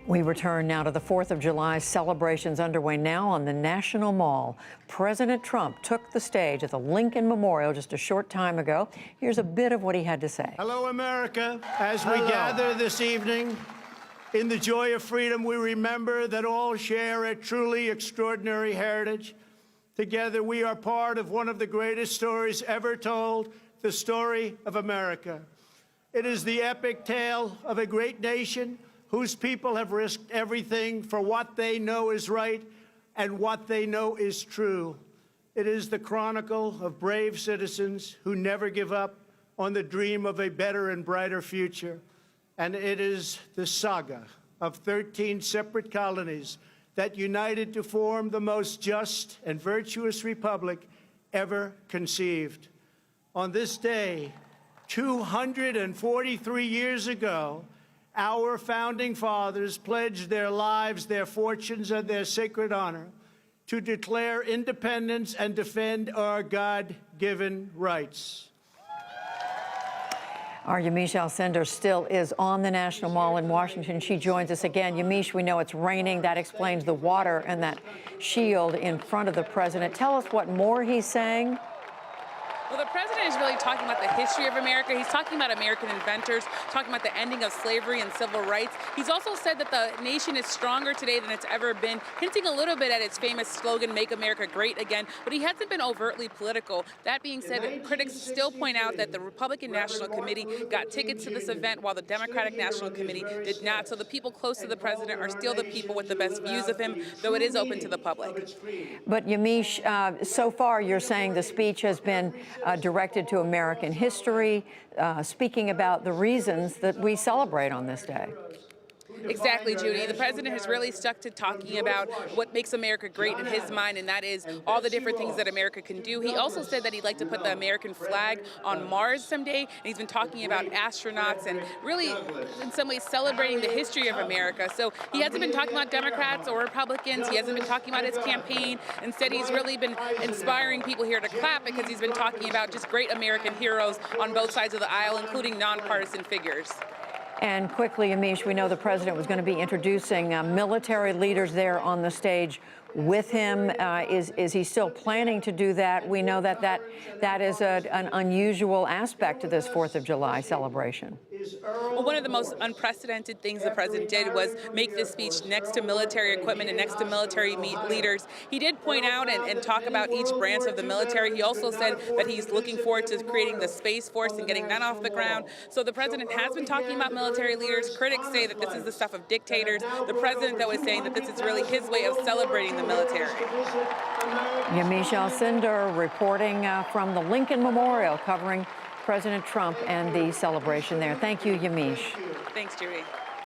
We return now to the 4th of July celebrations underway now on the National Mall. President Trump took the stage at the Lincoln Memorial just a short time ago. Here's a bit of what he had to say. Hello, America. As we gather this evening in the joy of freedom, we remember that all share a truly extraordinary heritage. Together, we are part of one of the greatest stories ever told, the story of America. It is the epic tale of a great nation whose people have risked everything for what they know is right and what they know is true. It is the chronicle of brave citizens who never give up on the dream of a better and brighter future. And it is the saga of 13 separate colonies that united to form the most just and virtuous republic ever conceived. On this day, 243 years ago, our founding fathers pledged their lives, their fortunes, and their sacred honor to declare independence and defend our God-given rights. Our Yamiche Alcindor still is on the National Mall in Washington. She joins us again. Yamiche, we know it's raining. That explains the water and that shield in front of the president. Tell us what more he's saying. Well, the president is really talking about the history of America. He's talking about American inventors, talking about the ending of slavery and civil rights. He's also said that the nation is stronger today than it's ever been, hinting a little bit at its famous slogan, "Make America Great Again," but he hasn't been overtly political. That being said, critics still point out that the Republican National Committee got tickets to this event while the Democratic National Committee did not. So the people close to the president are still the people with the best views of him, though it is open to the public. But Yamiche, so far you're saying the speech has been directed to American history, speaking about the reasons that we celebrate on this day. Exactly, Judy. The president has really stuck to talking about what makes America great in his mind, and that is all the different things that America can do. He also said that he'd like to put the American flag on Mars someday, and he's been talking about astronauts and really, in some ways, celebrating the history of America. So he hasn't been talking about Democrats or Republicans. He hasn't been talking about his campaign. Instead, he's really been inspiring people here to clap because he's been talking about just great American heroes on both sides of the aisle, including nonpartisan figures. And quickly, Yamiche, we know the president was going to be introducing military leaders there on the stage with him. Is he still planning to do that? We know that is an unusual aspect to this 4th of July celebration. Well, one of the most unprecedented things the president did was make this speech next to military equipment and next to military leaders. He did point out and talk about each branch of the military. He also said that he's looking forward to creating the Space Force and getting that off the ground. So the president has been talking about military leaders. Critics say that this is the stuff of dictators. The president, though, is saying that this is really his way of celebrating the military. Yamiche Alcindor reporting from the Lincoln Memorial, covering President Trump and the celebration there. Thank you, Yamiche. Thanks, Judy.